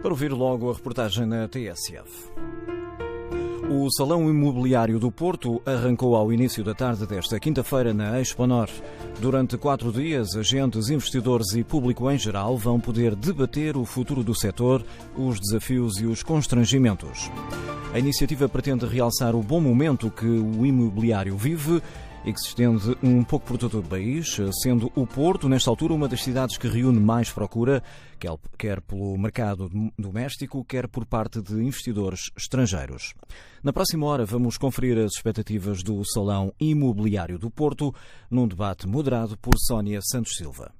Para ouvir logo a reportagem na TSF. O Salão Imobiliário do Porto arrancou ao início da tarde desta quinta-feira na Exponor. Durante 4 dias, agentes, investidores e público em geral vão poder debater o futuro do setor, os desafios e os constrangimentos. A iniciativa pretende realçar o bom momento que o imobiliário vive e que se estende um pouco por todo o país, sendo o Porto, nesta altura, uma das cidades que reúne mais procura, quer pelo mercado doméstico, quer por parte de investidores estrangeiros. Na próxima hora vamos conferir as expectativas do Salão Imobiliário do Porto, num debate moderado por Sónia Santos Silva.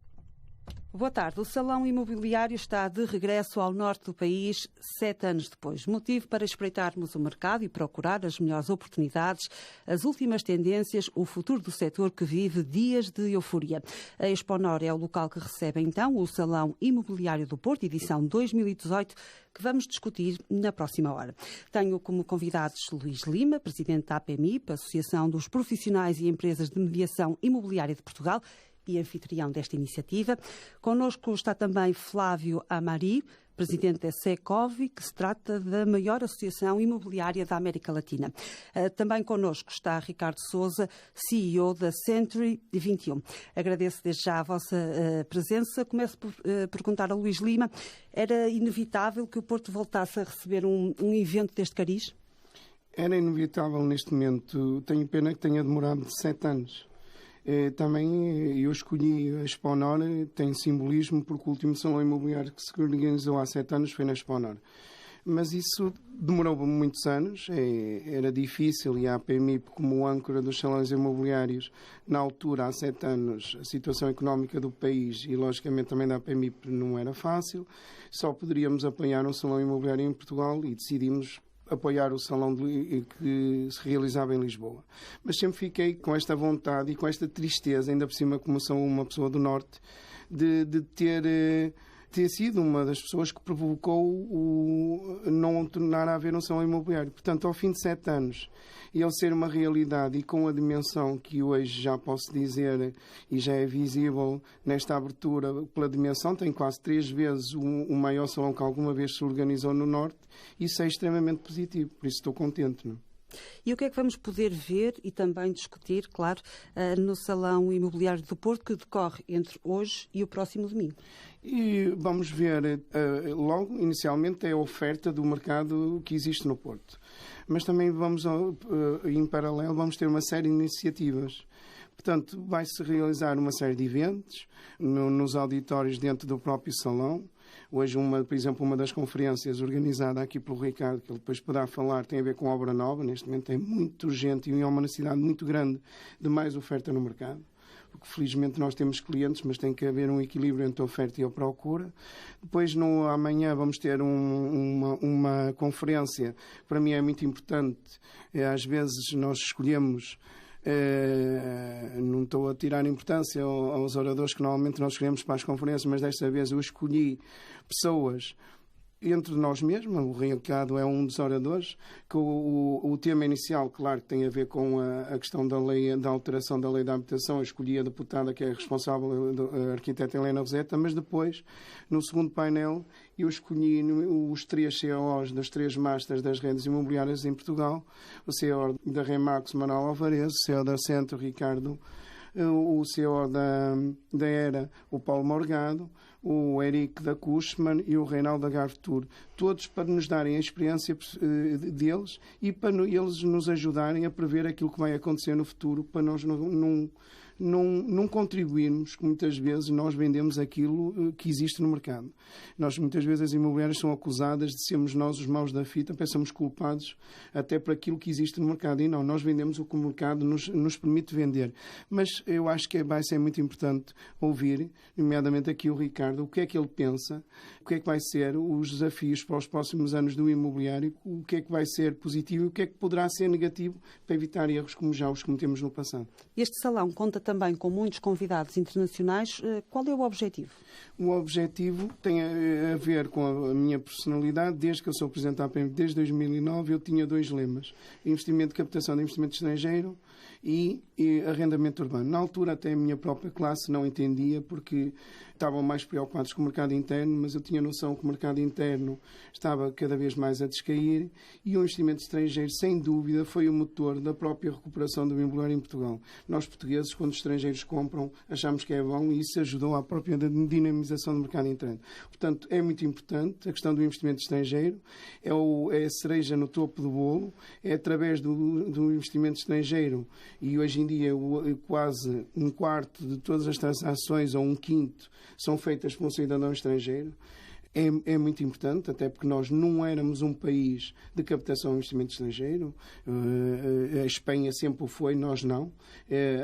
Boa tarde. O Salão Imobiliário está de regresso ao norte do país 7 anos depois. Motivo para espreitarmos o mercado e procurar as melhores oportunidades, as últimas tendências, o futuro do setor que vive dias de euforia. A Exponor é o local que recebe então o Salão Imobiliário do Porto, edição 2018, que vamos discutir na próxima hora. Tenho como convidados Luís Lima, presidente da APMIP, Associação dos Profissionais e Empresas de Mediação Imobiliária de Portugal, e anfitrião desta iniciativa. Connosco está também Flávio Amari, presidente da SECOV, que se trata da maior associação imobiliária da América Latina. Também connosco está Ricardo Sousa, CEO da Century 21. Agradeço desde já a vossa presença. Começo por perguntar a Luís Lima, era inevitável que o Porto voltasse a receber um evento deste cariz? Era inevitável neste momento. Tenho pena que tenha demorado 7 anos. Também eu escolhi a Exponor, tem simbolismo, porque o último salão imobiliário que se organizou há 7 anos foi na Exponor. Mas isso demorou muitos anos, era difícil, e a APMIP, como âncora dos salões imobiliários, na altura, há 7 anos, a situação económica do país e, logicamente, também da APMIP não era fácil. Só poderíamos apoiar um salão imobiliário em Portugal e decidimos apoiar o salão que se realizava em Lisboa. Mas sempre fiquei com esta vontade e com esta tristeza, ainda por cima como sou uma pessoa do Norte, de ter sido uma das pessoas que provocou o não tornar a haver um salão imobiliário. Portanto, ao fim de 7 anos, ele ser uma realidade e com a dimensão que hoje já posso dizer e já é visível nesta abertura pela dimensão, tem quase 3 vezes o maior salão que alguma vez se organizou no Norte, isso é extremamente positivo, por isso estou contente, não? E o que é que vamos poder ver e também discutir, claro, no Salão Imobiliário do Porto, que decorre entre hoje e o próximo domingo? E vamos ver, logo, inicialmente, é a oferta do mercado que existe no Porto. Mas também vamos, em paralelo, vamos ter uma série de iniciativas. Portanto, vai-se realizar uma série de eventos nos auditórios dentro do próprio salão. Hoje, por exemplo, uma das conferências organizada aqui pelo Ricardo, que ele depois poderá falar, tem a ver com obra nova. Neste momento é muito urgente e é uma necessidade muito grande de mais oferta no mercado. Porque, felizmente, nós temos clientes, mas tem que haver um equilíbrio entre a oferta e a procura. Depois, amanhã, vamos ter uma conferência, que para mim é muito importante. Às vezes, nós escolhemos... não estou a tirar importância aos oradores que normalmente nós escolhemos para as conferências, mas desta vez eu escolhi pessoas entre nós mesmos. O Ricardo é um dos oradores, que o tema inicial, claro, que tem a ver com a questão da lei, da alteração da lei da habitação. Eu escolhi a deputada que é responsável, a arquiteta Helena Roseta, mas depois, no segundo painel, eu escolhi os 3 CEOs das 3 masters das redes imobiliárias em Portugal, o CEO da Remax, Manuel Alvarez, o CEO da Centro, Ricardo, o CEO da ERA, o Paulo Morgado, o Eric da Cushman e o Reinaldo da Garfutur, todos para nos darem a experiência deles e para eles nos ajudarem a prever aquilo que vai acontecer no futuro, para nós não contribuirmos, que muitas vezes nós vendemos aquilo que existe no mercado. Nós, muitas vezes, as imobiliárias são acusadas de sermos nós os maus da fita, pensamos culpados até por aquilo que existe no mercado. E não, nós vendemos o que o mercado nos permite vender. Mas eu acho que vai ser muito importante ouvir, nomeadamente aqui o Ricardo, o que é que ele pensa, o que é que vai ser os desafios para os próximos anos do imobiliário, o que é que vai ser positivo e o que é que poderá ser negativo para evitar erros como já os cometemos no passado. Este salão conta também com muitos convidados internacionais. Qual é o objetivo? O objetivo tem a ver com a minha personalidade. Desde que eu sou presidente da APM, desde 2009, eu tinha 2 lemas: investimento de captação de investimento estrangeiro e arrendamento urbano. Na altura, até a minha própria classe não entendia, porque estavam mais preocupados com o mercado interno, mas eu tinha noção que o mercado interno estava cada vez mais a descair e o investimento estrangeiro, sem dúvida, foi o motor da própria recuperação do imobiliário em Portugal. Nós, portugueses, quando os estrangeiros compram, achamos que é bom e isso ajudou à própria dinamização do mercado interno. Portanto, é muito importante a questão do investimento estrangeiro, é a cereja no topo do bolo, é através do investimento estrangeiro e hoje em dia quase um quarto de todas as transações ou um quinto são feitas por um cidadão estrangeiro. É muito importante, até porque nós não éramos um país de captação de investimento estrangeiro. A Espanha sempre o foi, nós não.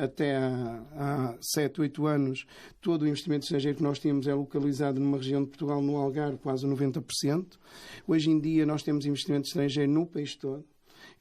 Até há 7, 8 anos, todo o investimento estrangeiro que nós tínhamos é localizado numa região de Portugal, no Algarve, quase 90%. Hoje em dia nós temos investimento estrangeiro no país todo.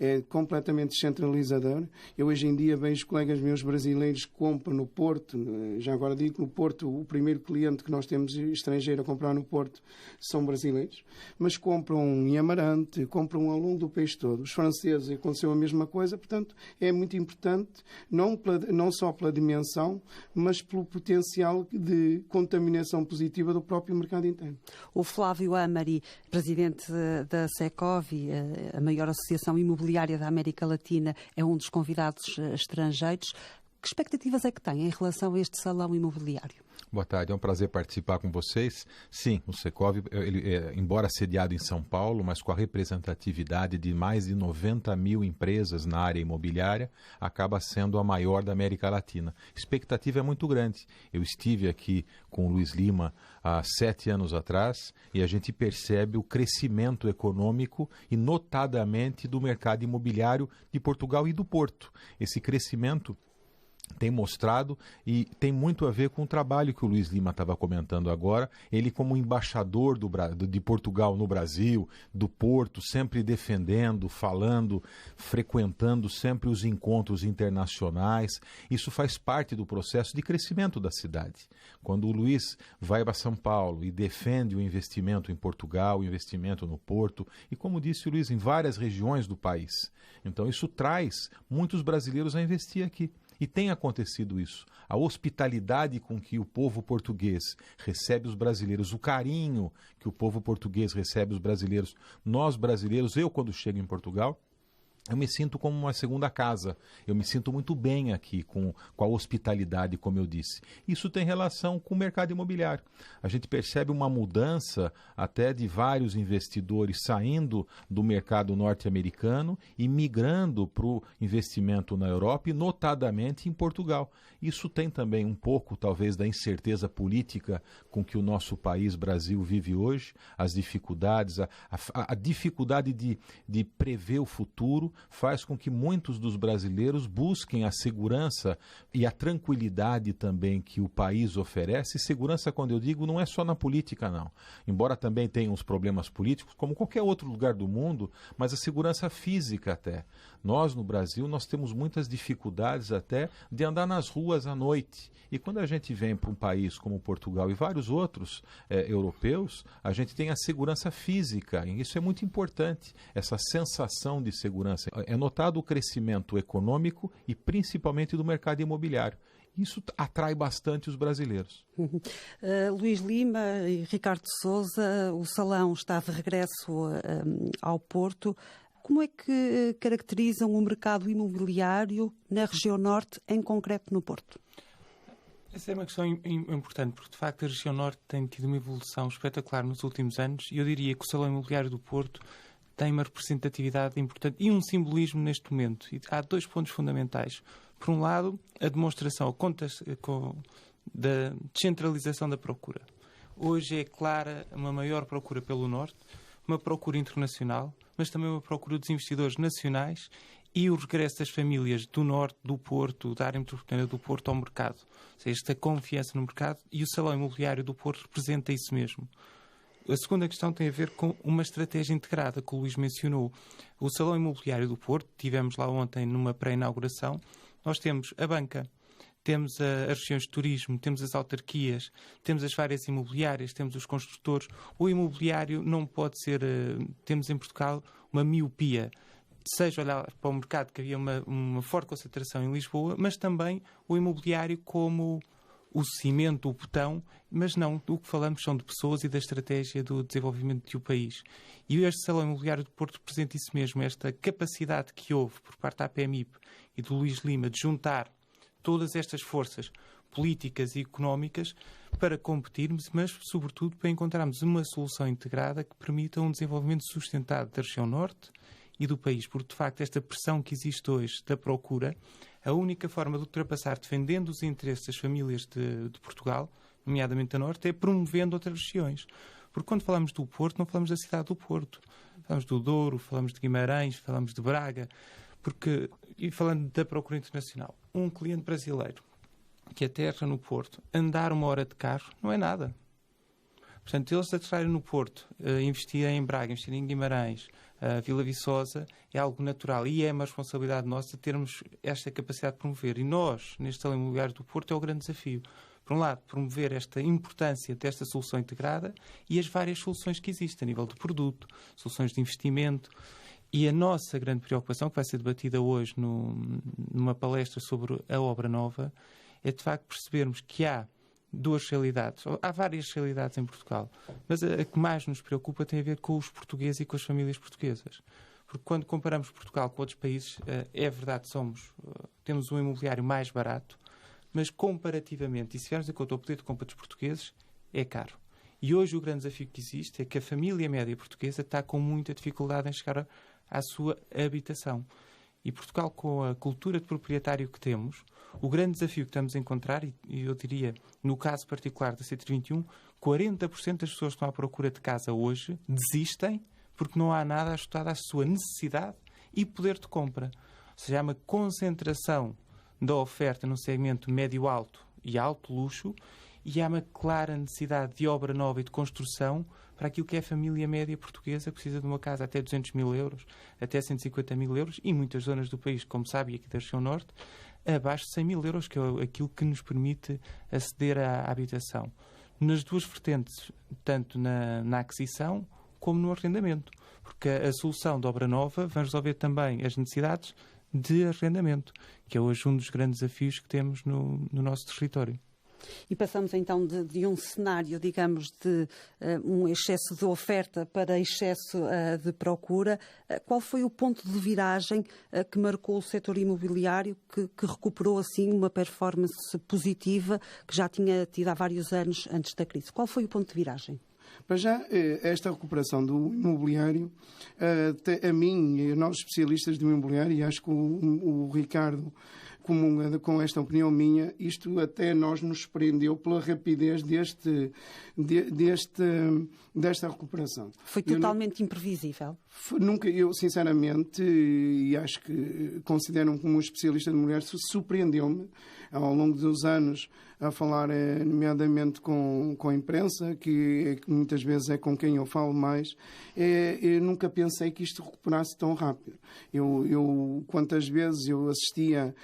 É completamente descentralizador. Eu hoje em dia vejo colegas meus brasileiros que compram no Porto, já agora digo que no Porto o primeiro cliente que nós temos estrangeiro a comprar no Porto são brasileiros, mas compram em Amarante, compram ao longo do país todo. Os franceses aconteceu a mesma coisa, portanto é muito importante, não só pela dimensão, mas pelo potencial de contaminação positiva do próprio mercado interno. O Flávio Amari, presidente da Secovi, a maior associação imobiliária da América Latina, é um dos convidados estrangeiros. Que expectativas é que tem em relação a este salão imobiliário? Boa tarde, é um prazer participar com vocês. Sim, o Secovi, embora sediado em São Paulo, mas com a representatividade de mais de 90 mil empresas na área imobiliária, acaba sendo a maior da América Latina. A expectativa é muito grande. Eu estive aqui com o Luiz Lima há 7 anos atrás e a gente percebe o crescimento econômico e notadamente do mercado imobiliário de Portugal e do Porto. Esse crescimento tem mostrado e tem muito a ver com o trabalho que o Luiz Lima estava comentando agora, ele como embaixador de Portugal no Brasil, do Porto, sempre defendendo, falando, frequentando sempre os encontros internacionais. Isso faz parte do processo de crescimento da cidade. Quando o Luiz vai para São Paulo e defende o investimento em Portugal, o investimento no Porto, e como disse o Luiz, em várias regiões do país. Então isso traz muitos brasileiros a investir aqui. E tem acontecido isso. A hospitalidade com que o povo português recebe os brasileiros, o carinho que o povo português recebe os brasileiros. Nós brasileiros, eu quando chego em Portugal, eu me sinto como uma segunda casa. Eu me sinto muito bem aqui com a hospitalidade, como eu disse. Isso tem relação com o mercado imobiliário. A gente percebe uma mudança até de vários investidores saindo do mercado norte-americano e migrando para o investimento na Europa e notadamente em Portugal. Isso tem também um pouco, talvez, da incerteza política com que o nosso país, Brasil, vive hoje, as dificuldades, a dificuldade de prever o futuro, faz com que muitos dos brasileiros busquem a segurança e a tranquilidade também que o país oferece. E segurança, quando eu digo, não é só na política, não. Embora também tenha uns problemas políticos, como qualquer outro lugar do mundo, mas a segurança física até. Nós, no Brasil, nós temos muitas dificuldades até de andar nas ruas à noite. E quando a gente vem para um país como Portugal e vários outros europeus, a gente tem a segurança física. E isso é muito importante, essa sensação de segurança. É notado o crescimento econômico e principalmente do mercado imobiliário. Isso atrai bastante os brasileiros. Luís Lima e Ricardo Sousa, o salão está de regresso ao Porto. Como é que caracterizam o mercado imobiliário na região norte, em concreto no Porto? Essa é uma questão importante, porque de facto a região norte tem tido uma evolução espetacular nos últimos anos e eu diria que o Salão Imobiliário do Porto tem uma representatividade importante e um simbolismo neste momento. E há 2 pontos fundamentais. Por um lado, a demonstração da descentralização da procura. Hoje é clara uma maior procura pelo norte, uma procura internacional, mas também uma procura dos investidores nacionais e o regresso das famílias do norte, do Porto, da área metropolitana do Porto ao mercado. Ou seja, esta confiança no mercado e o Salão Imobiliário do Porto representa isso mesmo. A segunda questão tem a ver com uma estratégia integrada que o Luís mencionou. O Salão Imobiliário do Porto, tivemos lá ontem numa pré-inauguração, nós temos a banca, temos as regiões de turismo, temos as autarquias, temos as várias imobiliárias, temos os construtores. O imobiliário não pode ser... temos em Portugal uma miopia, seja olhar para o mercado, que havia uma forte concentração em Lisboa, mas também o imobiliário como o cimento, o botão, mas não, o que falamos são de pessoas e da estratégia do desenvolvimento do país. E este Salão Imobiliário do Porto representa isso mesmo, esta capacidade que houve por parte da APMIP e do Luís Lima de juntar todas estas forças políticas e económicas para competirmos, mas, sobretudo, para encontrarmos uma solução integrada que permita um desenvolvimento sustentado da região norte e do país. Porque, de facto, esta pressão que existe hoje da procura, a única forma de ultrapassar, defendendo os interesses das famílias de Portugal, nomeadamente da Norte, é promovendo outras regiões. Porque quando falamos do Porto, não falamos da cidade do Porto. Falamos do Douro, falamos de Guimarães, falamos de Braga. E falando da procura internacional, um cliente brasileiro que aterra no Porto, andar 1 hora de carro não é nada. Portanto, eles aterrarem no Porto, investirem em Braga, investirem em Guimarães, Vila Viçosa, é algo natural e é uma responsabilidade nossa termos esta capacidade de promover. E nós, neste Salão Imobiliário do Porto, é o grande desafio. Por um lado, promover esta importância desta solução integrada e as várias soluções que existem a nível de produto, soluções de investimento. E a nossa grande preocupação, que vai ser debatida hoje numa palestra sobre a obra nova, é de facto percebermos que há duas realidades. Há várias realidades em Portugal, mas a que mais nos preocupa tem a ver com os portugueses e com as famílias portuguesas. Porque quando comparamos Portugal com outros países, é verdade, temos um imobiliário mais barato, mas comparativamente, e se tivermos em conta o poder de compra dos portugueses, é caro. E hoje o grande desafio que existe é que a família média portuguesa está com muita dificuldade em chegar à sua habitação. E Portugal, com a cultura de proprietário que temos, o grande desafio que estamos a encontrar, e eu diria, no caso particular da C31, 40% das pessoas que estão à procura de casa hoje desistem porque não há nada ajustado à sua necessidade e poder de compra. Ou seja, há uma concentração da oferta no segmento médio-alto e alto luxo e há uma clara necessidade de obra nova e de construção para aquilo que é a família média portuguesa, que precisa de uma casa até 200 mil euros, até 150 mil euros, e muitas zonas do país, como sabe, aqui da região norte, abaixo de 100 mil euros, que é aquilo que nos permite aceder à habitação. Nas duas vertentes, tanto na aquisição como no arrendamento, porque a solução da obra nova vai resolver também as necessidades de arrendamento, que é hoje um dos grandes desafios que temos no nosso território. E passamos então de um cenário, digamos, de um excesso de oferta para excesso de procura. Qual foi o ponto de viragem que marcou o setor imobiliário, que recuperou assim uma performance positiva que já tinha tido há vários anos antes da crise? Qual foi o ponto de viragem? Para já, esta recuperação do imobiliário, a mim e a nós especialistas do imobiliário, e acho que o Ricardo comunga com esta opinião minha, isto até nós nos surpreendeu pela rapidez desta recuperação. Foi totalmente imprevisível? Eu sinceramente, e acho que considero-me como um especialista de imobiliário, surpreendeu-me ao longo dos anos a falar, nomeadamente com a imprensa, que muitas vezes é com quem eu falo mais. Eu nunca pensei que isto recuperasse tão rápido. Quantas vezes eu assistia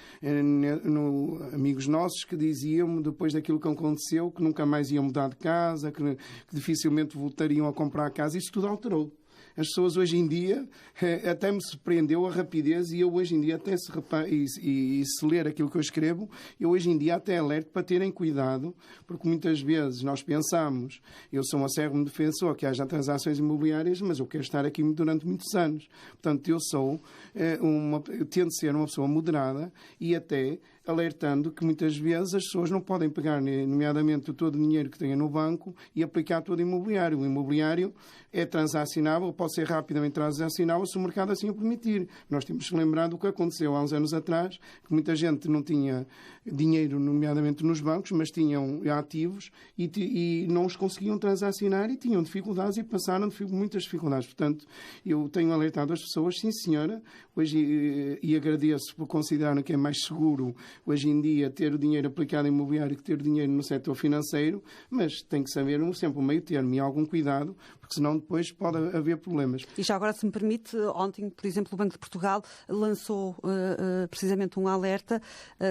amigos nossos que diziam-me, depois daquilo que aconteceu, que nunca mais iam mudar de casa, que dificilmente voltariam a comprar a casa. Isso tudo alterou. As pessoas hoje em dia, até me surpreendeu a rapidez, e eu hoje em dia até se ler aquilo que eu escrevo, eu hoje em dia até alerto para terem cuidado, porque muitas vezes nós pensamos, eu sou um acérrimo defensor que haja transações imobiliárias, mas eu quero estar aqui durante muitos anos. Portanto, eu tento ser uma pessoa moderada e até alertando que muitas vezes as pessoas não podem pegar, nomeadamente, todo o dinheiro que tenha no banco e aplicar todo o imobiliário. O imobiliário é transacionável, pode ser rapidamente transacionável se o mercado assim o permitir. Nós temos que lembrar do que aconteceu há uns anos atrás, que muita gente não tinha dinheiro, nomeadamente nos bancos, mas tinham ativos e não os conseguiam transacionar e tinham dificuldades e passaram muitas dificuldades. Portanto, eu tenho alertado as pessoas, sim senhora, hoje, e agradeço por considerarem que é mais seguro hoje em dia ter o dinheiro aplicado em imobiliário que ter o dinheiro no setor financeiro, mas tem que saber sempre o meio termo e algum cuidado, porque senão depois pode haver problemas. E já agora, se me permite, ontem, por exemplo, o Banco de Portugal lançou precisamente um alerta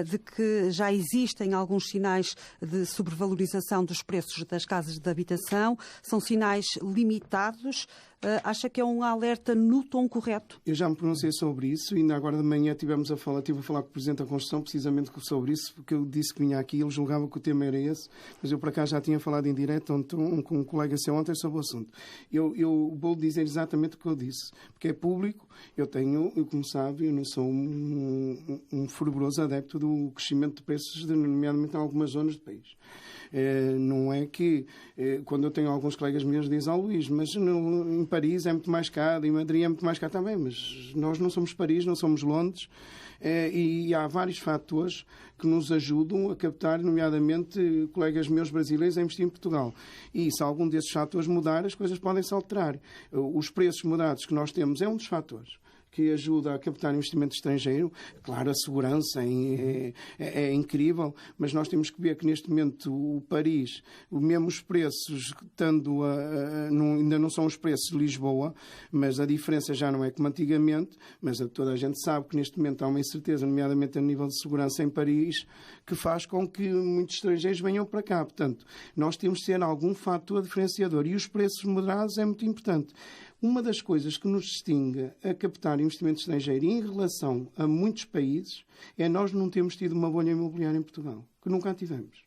de que já existem alguns sinais de sobrevalorização dos preços das casas de habitação. São sinais limitados. Acha que é um alerta no tom correto? Eu já me pronunciei sobre isso e ainda agora de manhã estive a falar com o Presidente da Construção precisamente sobre isso, porque eu disse que vinha aqui, ele julgava que o tema era esse, mas eu por acaso já tinha falado em direto com um colega seu ontem sobre o assunto. Eu vou dizer exatamente o que eu disse, porque é público. Eu, como sabe, eu não sou um fervoroso adepto do crescimento de preços, nomeadamente em algumas zonas do país. Não é que, quando eu tenho alguns colegas meus, dizem, Luís, mas em Paris é muito mais caro, em Madrid é muito mais caro também, mas nós não somos Paris, não somos Londres, e há vários fatores que nos ajudam a captar, nomeadamente, colegas meus brasileiros a investir em Portugal. E se algum desses fatores mudar, as coisas podem se alterar. Os preços moderados que nós temos é um dos fatores que ajuda a captar investimento estrangeiro. Claro, a segurança é incrível, mas nós temos que ver que neste momento o Paris, mesmo os preços, ainda não são os preços de Lisboa, mas a diferença já não é como antigamente, mas toda a gente sabe que neste momento há uma incerteza, nomeadamente a nível de segurança em Paris, que faz com que muitos estrangeiros venham para cá. Portanto, nós temos de ter algum fator diferenciador e os preços moderados é muito importante. Uma das coisas que nos distingue a captar investimento estrangeiro em relação a muitos países é nós não termos tido uma bolha imobiliária em Portugal, que nunca a tivemos.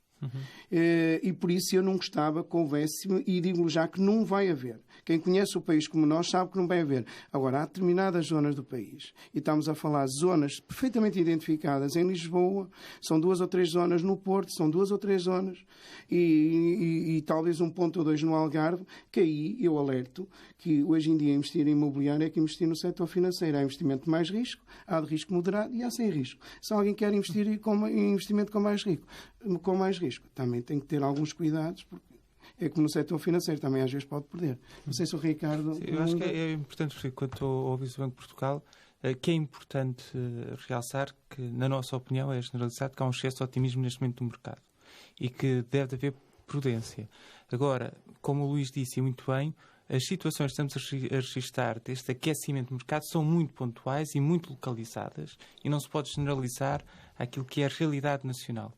E por isso eu não gostava que houvesse, e digo já que não vai haver. Quem conhece o país como nós sabe que não vai haver. Agora, há determinadas zonas do país, e estamos a falar de zonas perfeitamente identificadas em Lisboa, são 2 ou 3 zonas no Porto, são 2 ou 3 zonas, e talvez 1 ponto ou 2 no Algarve, que aí eu alerto que hoje em dia investir em imobiliário é que investir no setor financeiro. Há investimento de mais risco, há de risco moderado e há sem risco. Se alguém quer investir em investimento com mais risco, também tem que ter alguns cuidados, porque é como no setor financeiro, também às vezes pode perder. Não sei se o Ricardo... Sim, eu acho que é importante, quanto ao Vice do Banco de Portugal, que é importante realçar que, na nossa opinião, é generalizado que há um excesso de otimismo neste momento no mercado e que deve haver prudência. Agora, como o Luís disse muito bem, as situações que estamos a registrar deste aquecimento do mercado são muito pontuais e muito localizadas e não se pode generalizar aquilo que é a realidade nacional.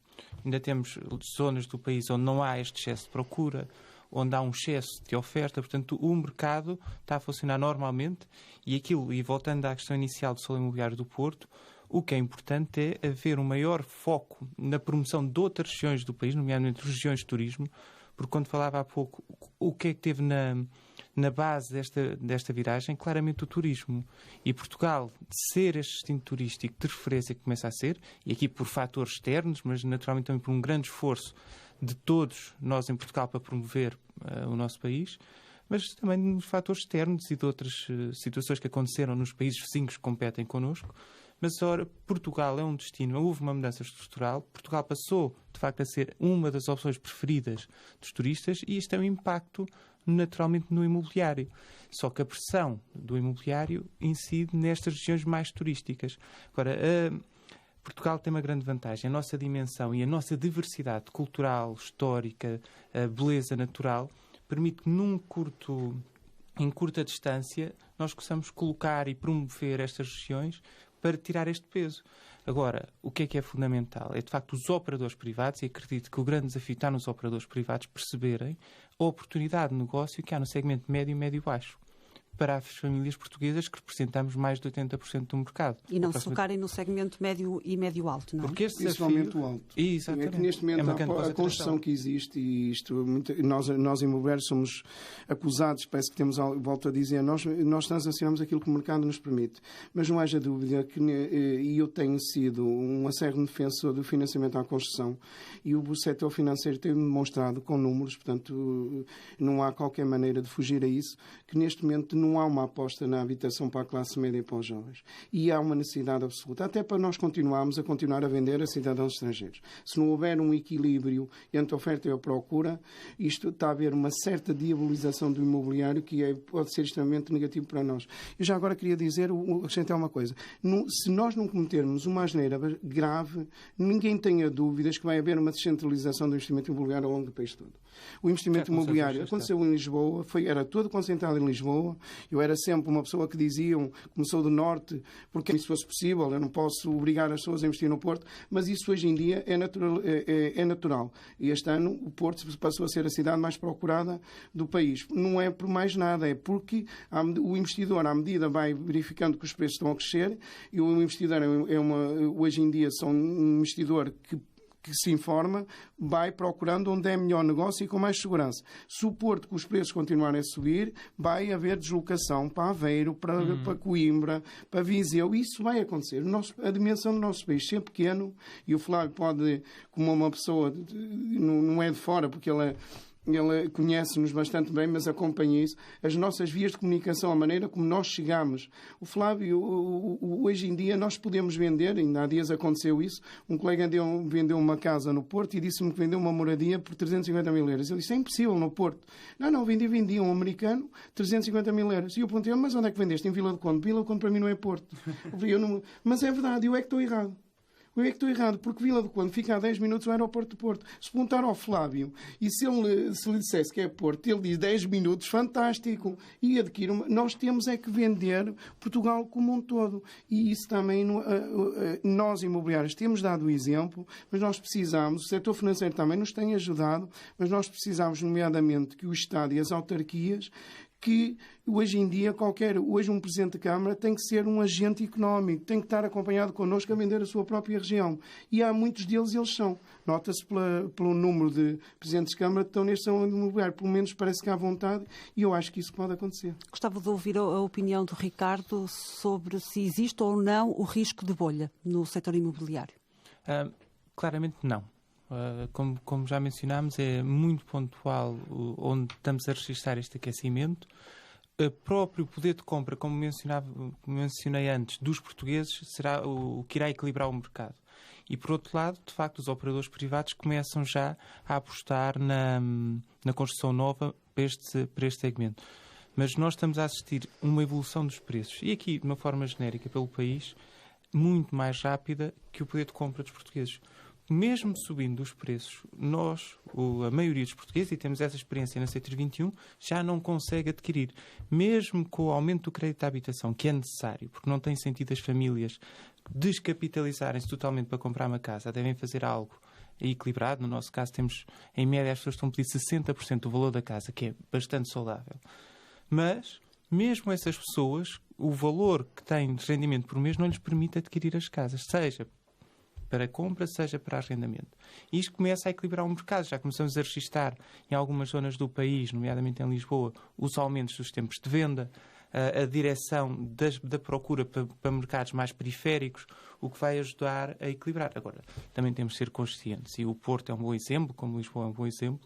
Ainda temos zonas do país onde não há este excesso de procura, onde há um excesso de oferta, portanto o mercado está a funcionar normalmente e voltando à questão inicial do Salão Imobiliário do Porto, o que é importante é haver um maior foco na promoção de outras regiões do país, nomeadamente regiões de turismo, porque quando falava há pouco, o que é que teve na base desta viragem? Claramente o turismo. E Portugal, de ser este destino turístico de referência que começa a ser, e aqui por fatores externos, mas naturalmente também por um grande esforço de todos nós em Portugal para promover o nosso país, mas também de fatores externos e de outras situações que aconteceram nos países vizinhos que competem connosco. Mas, ora, Portugal é um destino, houve uma mudança estrutural, Portugal passou, de facto, a ser uma das opções preferidas dos turistas e isto tem um impacto, naturalmente, no imobiliário. Só que a pressão do imobiliário incide nestas regiões mais turísticas. Agora, Portugal tem uma grande vantagem. A nossa dimensão e a nossa diversidade cultural, histórica, a beleza natural, permite que em curta distância, nós possamos colocar e promover estas regiões para tirar este peso. Agora, o que é fundamental? É, de facto, os operadores privados, e acredito que o grande desafio está nos operadores privados perceberem a oportunidade de negócio que há no segmento médio e médio-baixo para as famílias portuguesas que representamos mais de 80% do mercado. E não se focarem no segmento médio e médio-alto, não é? Porque principalmente o alto. Exatamente. É que neste momento a construção que existe, e nós imobiliários somos acusados, parece que temos, volto a dizer, nós transacionamos aquilo que o mercado nos permite. Mas não haja dúvida que, e eu tenho sido um acérrimo defensor do financiamento à construção, e o setor financeiro tem demonstrado com números, portanto, não há qualquer maneira de fugir a isso, que neste momento não há uma aposta na habitação para a classe média e para os jovens. E há uma necessidade absoluta, até para nós continuar a vender a cidadãos estrangeiros. Se não houver um equilíbrio entre a oferta e a procura, isto está a haver uma certa diabolização do imobiliário que pode ser extremamente negativo para nós. Eu já agora queria acrescentar uma coisa. Se nós não cometermos uma asneira grave, ninguém tenha dúvidas que vai haver uma descentralização do investimento imobiliário ao longo do país todo. O investimento imobiliário aconteceu em Lisboa, era todo concentrado em Lisboa. Eu era sempre uma pessoa que diziam, começou do Norte, porque se fosse possível, eu não posso obrigar as pessoas a investir no Porto, mas isso hoje em dia é natural. E este ano o Porto passou a ser a cidade mais procurada do país. Não é por mais nada, é porque o investidor, à medida, vai verificando que os preços estão a crescer, e o investidor hoje em dia são um investidor que se informa, vai procurando onde é melhor negócio e com mais segurança. Se o Porto, com os preços continuarem a subir, vai haver deslocação para Aveiro, para Coimbra, para Viseu. Isso vai acontecer. A dimensão do nosso país é pequeno, e o Flávio pode, como uma pessoa, não é de fora, porque ele conhece-nos bastante bem, mas acompanha isso. As nossas vias de comunicação, a maneira como nós chegamos. O Flávio, hoje em dia, nós podemos vender, ainda há dias aconteceu isso, um colega vendeu uma casa no Porto e disse-me que vendeu uma moradia por 350 mil euros. Eu disse, é impossível no Porto. Não, vendi um americano, 350 mil euros. E eu perguntei, mas onde é que vendeste? Em Vila do Conde. Vila do Conde para mim não é Porto. Mas é verdade, eu é que estou errado. Porque Vila do Conde fica a 10 minutos do aeroporto de Porto. Se perguntar ao Flávio, e se lhe dissesse que é Porto, ele diz 10 minutos, fantástico, e adquire Nós temos é que vender Portugal como um todo. E isso também, nós imobiliários temos dado o exemplo, mas nós precisamos, o setor financeiro também nos tem ajudado, mas nós precisamos, nomeadamente, que o Estado e as autarquias, que hoje em dia hoje um Presidente de Câmara tem que ser um agente económico, tem que estar acompanhado connosco a vender a sua própria região. E há muitos deles, eles são. Nota-se pelo número de Presidentes de Câmara que estão neste salão imobiliário. Pelo menos parece que há vontade, e eu acho que isso pode acontecer. Gostava de ouvir a opinião do Ricardo sobre se existe ou não o risco de bolha no setor imobiliário. Claramente não. Como já mencionámos, é muito pontual onde estamos a registrar este aquecimento. O próprio poder de compra, como mencionei antes, dos portugueses, será o que irá equilibrar o mercado. E, por outro lado, de facto, os operadores privados começam já a apostar na construção nova para este segmento. Mas nós estamos a assistir a uma evolução dos preços. E aqui, de uma forma genérica, pelo país, muito mais rápida que o poder de compra dos portugueses. Mesmo subindo os preços, a maioria dos portugueses, e temos essa experiência na C321, já não consegue adquirir. Mesmo com o aumento do crédito à habitação, que é necessário, porque não tem sentido as famílias descapitalizarem-se totalmente para comprar uma casa, devem fazer algo equilibrado. No nosso caso, temos, em média, as pessoas estão a pedir 60% do valor da casa, que é bastante saudável. Mas, mesmo essas pessoas, o valor que têm de rendimento por mês não lhes permite adquirir as casas, seja para compra, seja para arrendamento. E isto começa a equilibrar o mercado. Já começamos a registrar em algumas zonas do país, nomeadamente em Lisboa, os aumentos dos tempos de venda, a direção da procura para mercados mais periféricos, o que vai ajudar a equilibrar. Agora, também temos de ser conscientes, e o Porto é um bom exemplo, como Lisboa é um bom exemplo,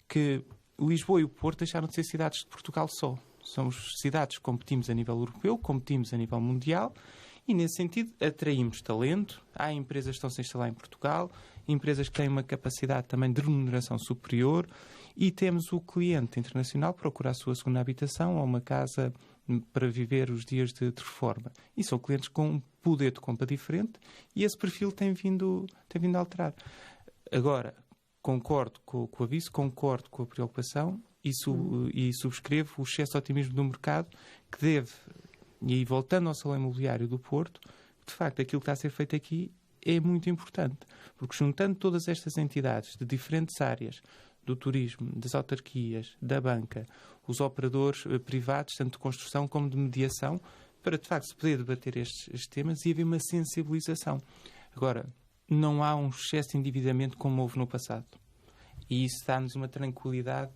que Lisboa e o Porto deixaram de ser cidades de Portugal só. Somos cidades que competimos a nível europeu, competimos a nível mundial, e, nesse sentido, atraímos talento. Há empresas que estão-se a instalar em Portugal, empresas que têm uma capacidade também de remuneração superior, e temos o cliente internacional procurar a sua segunda habitação ou uma casa para viver os dias de reforma. E são clientes com um poder de compra diferente, e esse perfil tem vindo a alterar. Agora, concordo com o aviso, concordo com a preocupação e subscrevo o excesso de otimismo do mercado, que deve... E aí, voltando ao salão imobiliário do Porto, de facto, aquilo que está a ser feito aqui é muito importante, porque juntando todas estas entidades de diferentes áreas, do turismo, das autarquias, da banca, os operadores privados, tanto de construção como de mediação, para, de facto, se poder debater estes temas e haver uma sensibilização. Agora, não há um excesso de endividamento como houve no passado. E isso dá-nos uma tranquilidade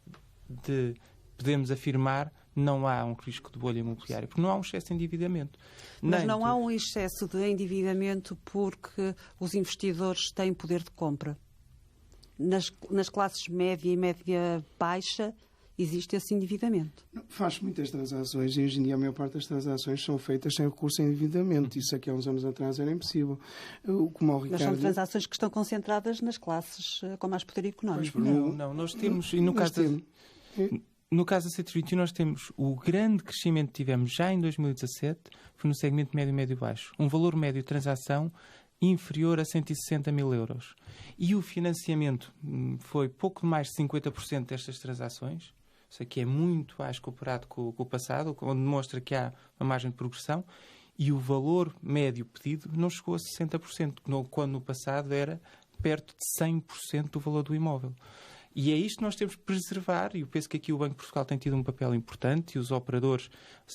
de podemos afirmar não há um risco de bolha imobiliária, porque não há um excesso de endividamento. Mas não há um excesso de endividamento porque os investidores têm poder de compra. Nas classes média e média baixa existe esse endividamento. Faz muitas transações e hoje em dia a maior parte das transações são feitas sem recurso a endividamento. Isso aqui há uns anos atrás era impossível. Como o Ricardo... Mas são transações que estão concentradas nas classes com mais poder económico. Não, nós temos... E no caso da C321, nós temos o grande crescimento que tivemos já em 2017, foi no segmento médio e médio-baixo. Um valor médio de transação inferior a 160 mil euros. E o financiamento foi pouco mais de 50% destas transações, isso aqui é muito mais comparado com o passado, onde demonstra que há uma margem de progressão, e o valor médio pedido não chegou a 60%, quando no passado era perto de 100% do valor do imóvel. E é isto que nós temos que preservar, e eu penso que aqui o Banco de Portugal tem tido um papel importante, e os operadores,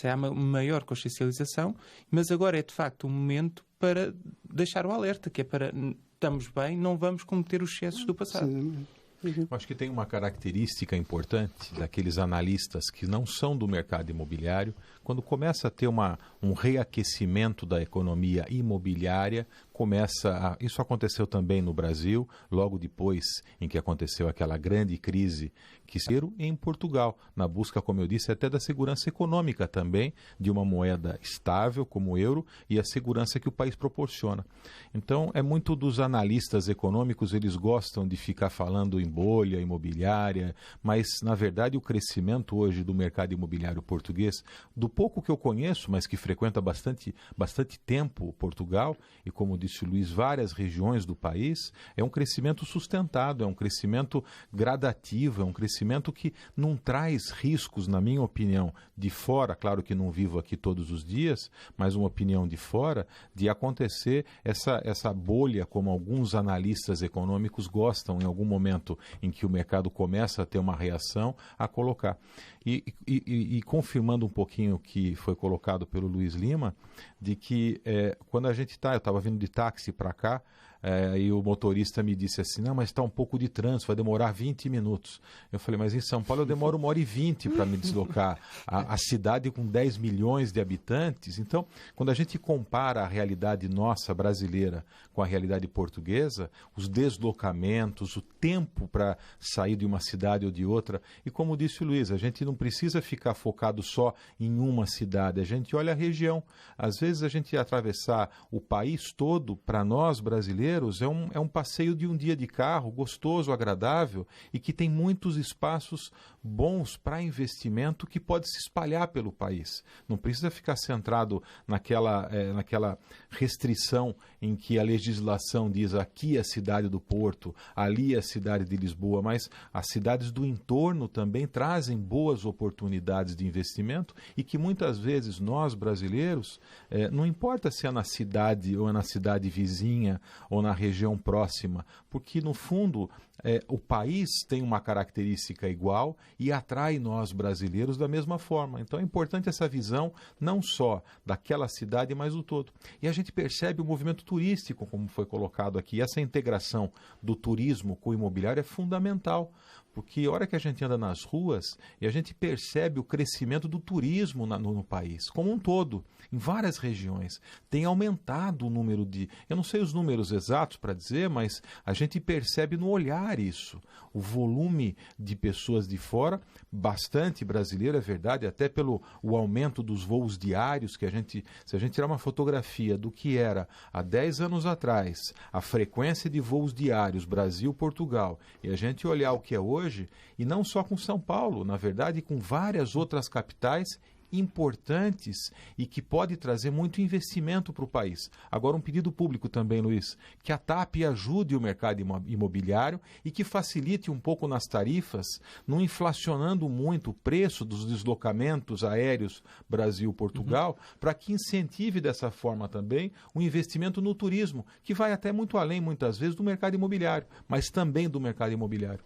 há uma maior consciencialização, mas agora é de facto um momento para deixar o alerta, que é para estamos bem, não vamos cometer os excessos do passado. Sim. Acho que tem uma característica importante daqueles analistas que não são do mercado imobiliário. Quando começa a ter um reaquecimento da economia imobiliária, isso aconteceu também no Brasil, logo depois em que aconteceu aquela grande crise que saiu em Portugal, na busca, como eu disse, até da segurança econômica também, de uma moeda estável como o euro e a segurança que o país proporciona. Então, é muito dos analistas econômicos, eles gostam de ficar falando em bolha imobiliária, mas, na verdade, o crescimento hoje do mercado imobiliário português, do pouco que eu conheço, mas que frequenta bastante tempo Portugal, e como disse o Luiz, várias regiões do país, é um crescimento sustentado, é um crescimento gradativo, é um crescimento que não traz riscos, na minha opinião, de fora, claro que não vivo aqui todos os dias, mas uma opinião de fora, de acontecer essa bolha, como alguns analistas econômicos gostam, em algum momento em que o mercado começa a ter uma reação, a colocar. E confirmando um pouquinho o que foi colocado pelo Luiz Lima, de que quando a gente eu estava vindo de táxi para cá, e o motorista me disse assim, não, mas está um pouco de trânsito, vai demorar 20 minutos. Eu falei, mas em São Paulo eu demoro 1h20 para me deslocar. A cidade com 10 milhões de habitantes. Então, quando a gente compara a realidade nossa brasileira com a realidade portuguesa, os deslocamentos, o tempo para sair de uma cidade ou de outra, e como disse o Luiz, a gente não precisa ficar focado só em uma cidade, a gente olha a região. Às vezes a gente atravessar o país todo, para nós brasileiros, é um passeio de um dia de carro, gostoso, agradável, e que tem muitos espaços bons para investimento que pode se espalhar pelo país. Não precisa ficar centrado naquela restrição em que a legislação diz aqui é a cidade do Porto, ali é a cidade de Lisboa, mas as cidades do entorno também trazem boas oportunidades de investimento e que muitas vezes nós brasileiros, não importa se é na cidade ou é na cidade vizinha ou na região próxima, porque no fundo o país tem uma característica igual e atrai nós brasileiros da mesma forma. Então é importante essa visão não só daquela cidade, mas do todo. E a gente percebe o movimento turístico, como foi colocado aqui, essa integração do turismo com o imobiliário é fundamental, porque a hora que a gente anda nas ruas e a gente percebe o crescimento do turismo no país, como um todo, em várias regiões, tem aumentado o número eu não sei os números exatos para dizer, mas a gente percebe no olhar isso, o volume de pessoas de fora, bastante brasileiro, é verdade, até pelo o aumento dos voos diários, que se a gente tirar uma fotografia do que era há 10 anos atrás, a frequência de voos diários Brasil-Portugal, e a gente olhar o que é hoje, e não só com São Paulo, na verdade com várias outras capitais importantes e que pode trazer muito investimento para o país. Agora um pedido público também, Luiz, que a TAP ajude o mercado imobiliário e que facilite um pouco nas tarifas, não inflacionando muito o preço dos deslocamentos aéreos Brasil-Portugal, para que incentive dessa forma também o investimento no turismo, que vai até muito além, muitas vezes, do mercado imobiliário, mas também do mercado imobiliário.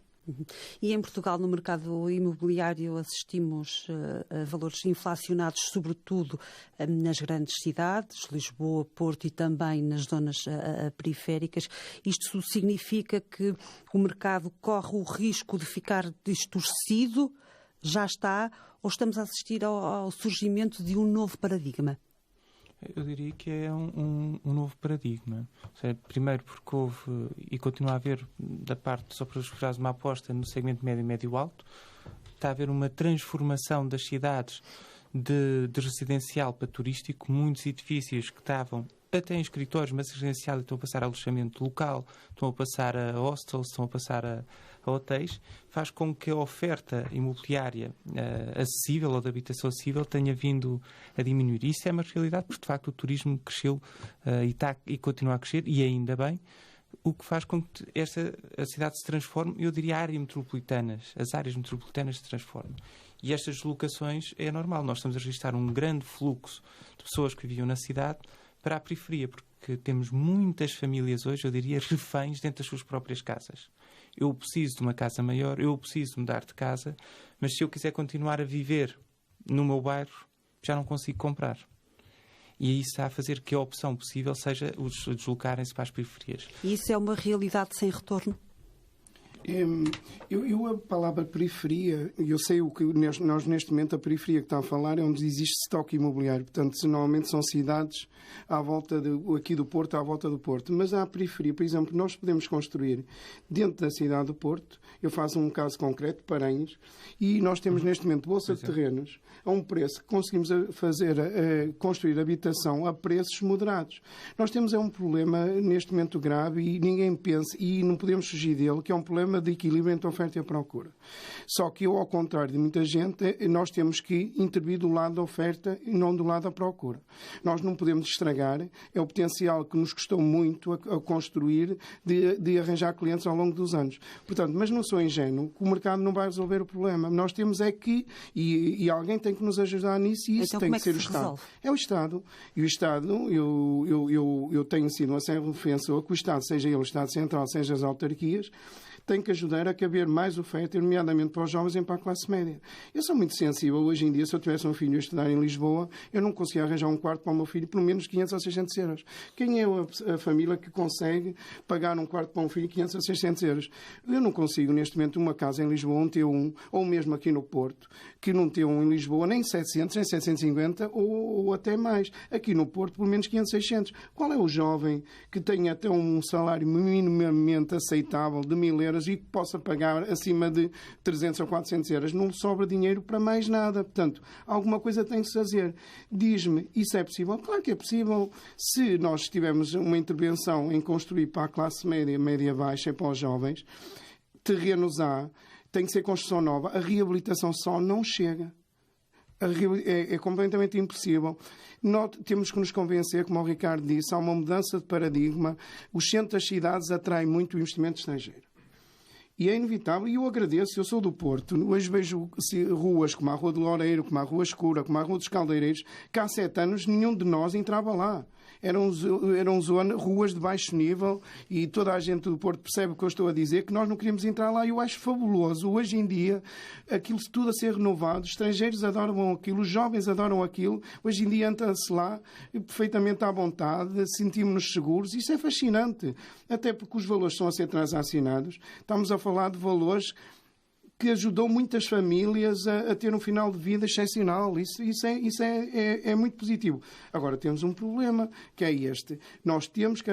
E em Portugal, no mercado imobiliário, assistimos a valores inflacionados, sobretudo nas grandes cidades, Lisboa, Porto e também nas zonas periféricas. Isto significa que o mercado corre o risco de ficar distorcido? Já está? Ou estamos a assistir ao surgimento de um novo paradigma? Eu diria que é um novo paradigma. Ou seja, primeiro porque houve e continua a haver da parte dos operadores rurais uma aposta no segmento médio e médio-alto. Está a haver uma transformação das cidades de residencial para turístico. Muitos edifícios que estavam até em escritórios, mas residencial, estão a passar a alojamento local, estão a passar a hostels, estão a passar a hotéis, faz com que a oferta imobiliária acessível ou de habitação acessível tenha vindo a diminuir. Isso é uma realidade, porque de facto o turismo cresceu e continua a crescer, e ainda bem, o que faz com que a cidade se transforme, eu diria as áreas metropolitanas se transformem. E estas deslocações é normal. Nós estamos a registrar um grande fluxo de pessoas que viviam na cidade para a periferia, porque temos muitas famílias hoje, eu diria, reféns dentro das suas próprias casas. Eu preciso de uma casa maior, eu preciso de mudar de casa, mas se eu quiser continuar a viver no meu bairro, já não consigo comprar. E isso está a fazer que a opção possível seja os deslocarem-se para as periferias. E isso é uma realidade sem retorno? A palavra periferia, eu sei o que nós neste momento, a periferia que está a falar é onde existe estoque imobiliário. Portanto, normalmente são cidades à volta aqui do Porto, à volta do Porto. Mas há a periferia, por exemplo, nós podemos construir dentro da cidade do Porto, eu faço um caso concreto, Paranhos, e nós temos neste momento bolsa de terrenos a um preço que conseguimos construir habitação a preços moderados. Nós temos um problema neste momento grave e ninguém pensa, e não podemos fugir dele, que é um problema de equilíbrio entre a oferta e a procura. Só que ao contrário de muita gente, nós temos que intervir do lado da oferta e não do lado da procura. Nós não podemos estragar, é o potencial que nos custou muito a construir de arranjar clientes ao longo dos anos. Portanto, mas não sou ingênuo, que o mercado não vai resolver o problema. Nós temos é que, e alguém tem que nos ajudar nisso, e isso então, tem que ser o Estado. Resolve? É o Estado. E o Estado, eu tenho sido uma séria defensor que o Estado, seja ele o Estado Central, seja as autarquias, tem que ajudar a caber mais oferta, nomeadamente para os jovens e para a classe média. Eu sou muito sensível. Hoje em dia, se eu tivesse um filho a estudar em Lisboa, eu não conseguia arranjar um quarto para o meu filho por menos 500 ou 600 euros. Quem é a família que consegue pagar um quarto para um filho 500 ou 600 euros? Eu não consigo, neste momento, uma casa em Lisboa, um T1, ou mesmo aqui no Porto, que não tem um em Lisboa, nem 700, nem 750, ou até mais. Aqui no Porto, pelo menos 500, 600. Qual é o jovem que tenha até um salário minimamente aceitável de 1.000 euros e que possa pagar acima de 300 ou 400 euros? Não sobra dinheiro para mais nada. Portanto, alguma coisa tem que se fazer. Diz-me, isso é possível? Claro que é possível. Se nós tivermos uma intervenção em construir para a classe média, média-baixa e para os jovens, terrenos há, tem que ser construção nova. A reabilitação só não chega. É completamente impossível. Nós temos que nos convencer, como o Ricardo disse, há uma mudança de paradigma. Os centros das cidades atraem muito o investimento estrangeiro. E é inevitável, e eu agradeço, eu sou do Porto, hoje vejo ruas como a Rua do Loureiro, como a Rua Escura, como a Rua dos Caldeireiros, que há 7 anos nenhum de nós entrava lá. Eram ruas de baixo nível e toda a gente do Porto percebe o que eu estou a dizer, que nós não queríamos entrar lá e eu acho fabuloso. Hoje em dia, aquilo tudo a ser renovado, os estrangeiros adoram aquilo, os jovens adoram aquilo, hoje em dia entra-se lá perfeitamente à vontade, sentimos-nos seguros, isso é fascinante, até porque os valores estão a ser transacionados, estamos a falar de valores que ajudou muitas famílias a ter um final de vida excepcional. Isso é muito positivo. Agora, temos um problema, que é este. Nós temos que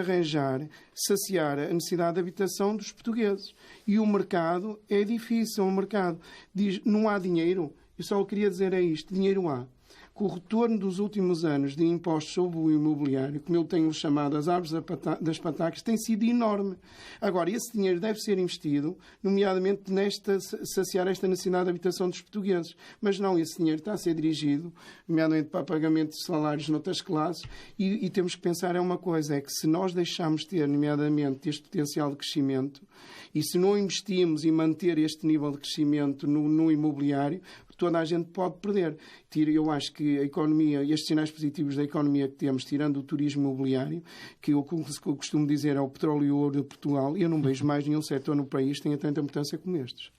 saciar a necessidade de habitação dos portugueses. E o mercado é difícil. O mercado diz, não há dinheiro. Eu só queria dizer isto, dinheiro há. Com o retorno dos últimos anos de impostos sobre o imobiliário, como eu tenho chamado as árvores das patacas, tem sido enorme. Agora, esse dinheiro deve ser investido, nomeadamente saciar esta necessidade de habitação dos portugueses. Mas não, esse dinheiro está a ser dirigido, nomeadamente para pagamento de salários noutras classes, e temos que pensar uma coisa, é que se nós deixarmos de ter, nomeadamente, este potencial de crescimento, e se não investimos em manter este nível de crescimento no imobiliário, toda a gente pode perder. Eu acho que a economia, estes sinais positivos da economia que temos, tirando o turismo imobiliário, que eu costumo dizer é o petróleo e o ouro de Portugal, eu não vejo mais nenhum setor no país que tenha tanta importância como estes.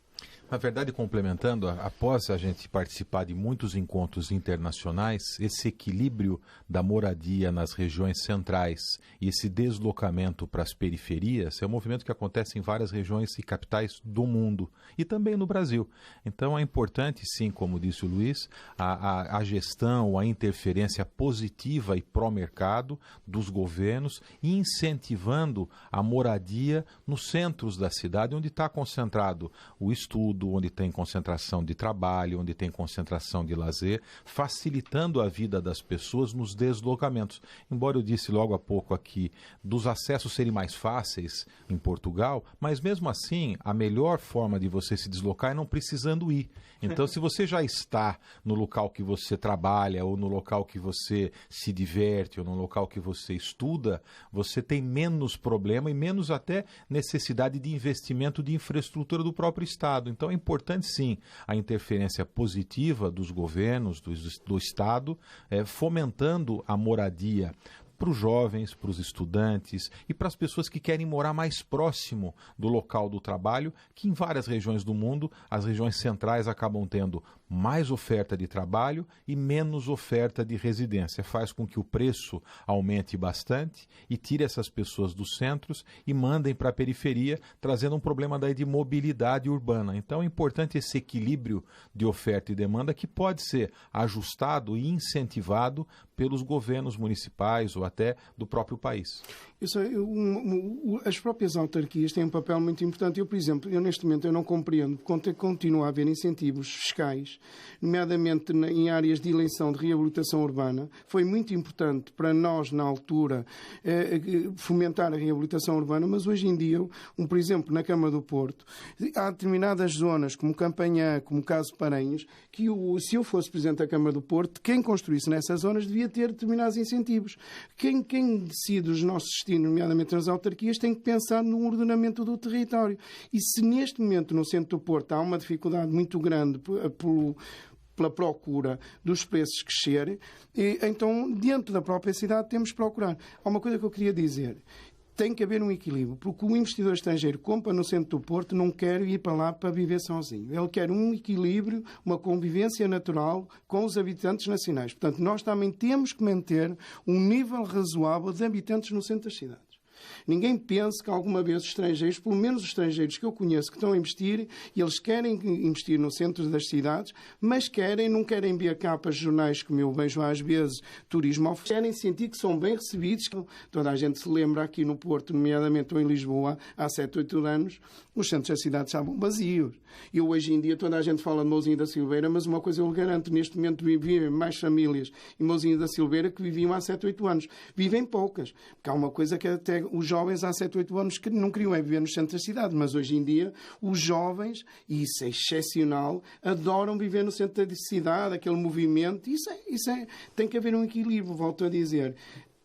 Na verdade, complementando, após a gente participar de muitos encontros internacionais, esse equilíbrio da moradia nas regiões centrais e esse deslocamento para as periferias é um movimento que acontece em várias regiões e capitais do mundo e também no Brasil. Então é importante, sim, como disse o Luiz, a gestão, a interferência positiva e pró-mercado dos governos e incentivando a moradia nos centros da cidade, onde está concentrado o estudo, estudo, onde tem concentração de trabalho, onde tem concentração de lazer, facilitando a vida das pessoas nos deslocamentos. Embora eu disse logo há pouco aqui dos acessos serem mais fáceis em Portugal, mas mesmo assim a melhor forma de você se deslocar é não precisando ir. Então, se você já está no local que você trabalha, ou no local que você se diverte, ou no local que você estuda, você tem menos problema e menos até necessidade de investimento de infraestrutura do próprio Estado. Então, é importante, sim, a interferência positiva dos governos, do Estado, fomentando a moradia para os jovens, para os estudantes e para as pessoas que querem morar mais próximo do local do trabalho, que em várias regiões do mundo, as regiões centrais acabam tendo mais oferta de trabalho e menos oferta de residência. Faz com que o preço aumente bastante e tire essas pessoas dos centros e mandem para a periferia, trazendo um problema daí de mobilidade urbana. Então é importante esse equilíbrio de oferta e demanda que pode ser ajustado e incentivado pelos governos municipais ou até do próprio país. As próprias autarquias têm um papel muito importante. Por exemplo, neste momento eu não compreendo porque continua a haver incentivos fiscais, nomeadamente em áreas de eleição de reabilitação urbana. Foi muito importante para nós, na altura, fomentar a reabilitação urbana, mas hoje em dia, por exemplo, na Câmara do Porto, há determinadas zonas, como Campanhã, como Caso Paranhos, que se eu fosse Presidente da Câmara do Porto, quem construísse nessas zonas devia ter determinados incentivos. Quem decide os nossos destinos, nomeadamente nas autarquias, tem que pensar no ordenamento do território. E se neste momento no centro do Porto há uma dificuldade muito grande pela procura dos preços crescerem, então dentro da própria cidade temos que procurar. Há uma coisa que eu queria dizer. Tem que haver um equilíbrio, porque o investidor estrangeiro compra no centro do Porto, não quer ir para lá para viver sozinho. Ele quer um equilíbrio, uma convivência natural com os habitantes nacionais. Portanto, nós também temos que manter um nível razoável de habitantes no centro das cidades. Ninguém pense que alguma vez os estrangeiros, pelo menos os estrangeiros que eu conheço que estão a investir, e eles querem investir no centro das cidades, mas não querem ver capas de jornais, como eu vejo às vezes, turismo oferece, querem sentir que são bem recebidos. Toda a gente se lembra aqui no Porto, nomeadamente ou em Lisboa, há 7, 8 anos, os centros das cidades estavam vazios. E hoje em dia toda a gente fala de Mousinho da Silveira, mas uma coisa eu lhe garanto, neste momento vivem mais famílias em Mousinho da Silveira que viviam há 7, 8 anos. Vivem poucas, porque há uma coisa que até os jovens há 7, 8 anos que não queriam viver nos centros da cidade, mas hoje em dia os jovens, e isso é excepcional, adoram viver no centro da cidade, aquele movimento. Tem que haver um equilíbrio, volto a dizer.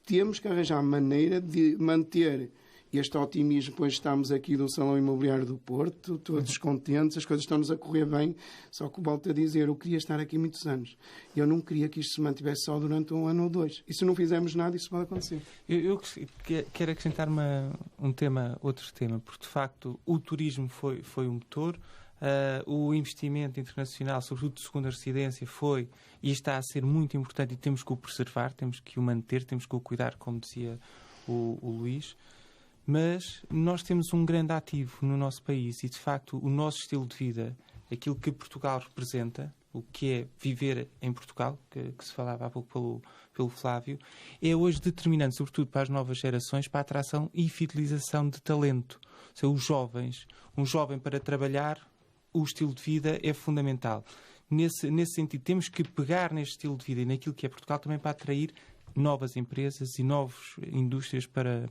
Temos que arranjar maneira de manter este otimismo, pois estamos aqui do Salão Imobiliário do Porto, todos contentes, as coisas estão-nos a correr bem, só que volto a dizer, eu queria estar aqui muitos anos. Eu não queria que isto se mantivesse só durante 1 ano ou 2. E se não fizermos nada, isso pode acontecer. Eu quero acrescentar outro tema, porque de facto o turismo foi um motor, o investimento internacional, sobretudo de segunda residência, foi e está a ser muito importante e temos que o preservar, temos que o manter, temos que o cuidar, como dizia o Luís. Mas nós temos um grande ativo no nosso país e, de facto, o nosso estilo de vida, aquilo que Portugal representa, o que é viver em Portugal, que se falava há pouco pelo Flávio, é hoje determinante, sobretudo para as novas gerações, para a atração e fidelização de talento. Ou seja, os jovens, um jovem para trabalhar, o estilo de vida é fundamental. Nesse sentido, temos que pegar neste estilo de vida e naquilo que é Portugal também para atrair novas empresas e novas indústrias para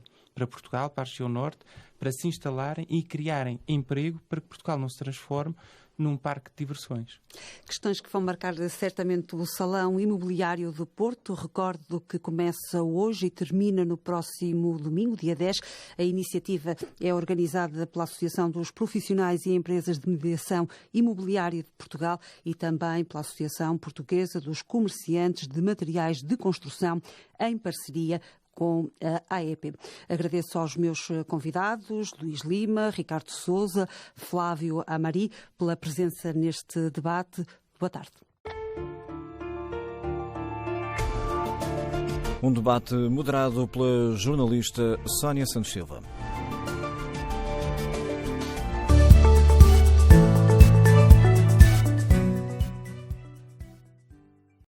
Portugal, para a região norte, para se instalarem e criarem emprego para que Portugal não se transforme num parque de diversões. Questões que vão marcar certamente o Salão Imobiliário do Porto. Recordo que começa hoje e termina no próximo domingo, dia 10. A iniciativa é organizada pela Associação dos Profissionais e Empresas de Mediação Imobiliária de Portugal e também pela Associação Portuguesa dos Comerciantes de Materiais de Construção, em parceria com a AEP. Agradeço aos meus convidados, Luís Lima, Ricardo Sousa, Flávio Amari, pela presença neste debate. Boa tarde. Um debate moderado pela jornalista Sónia Santos Silva.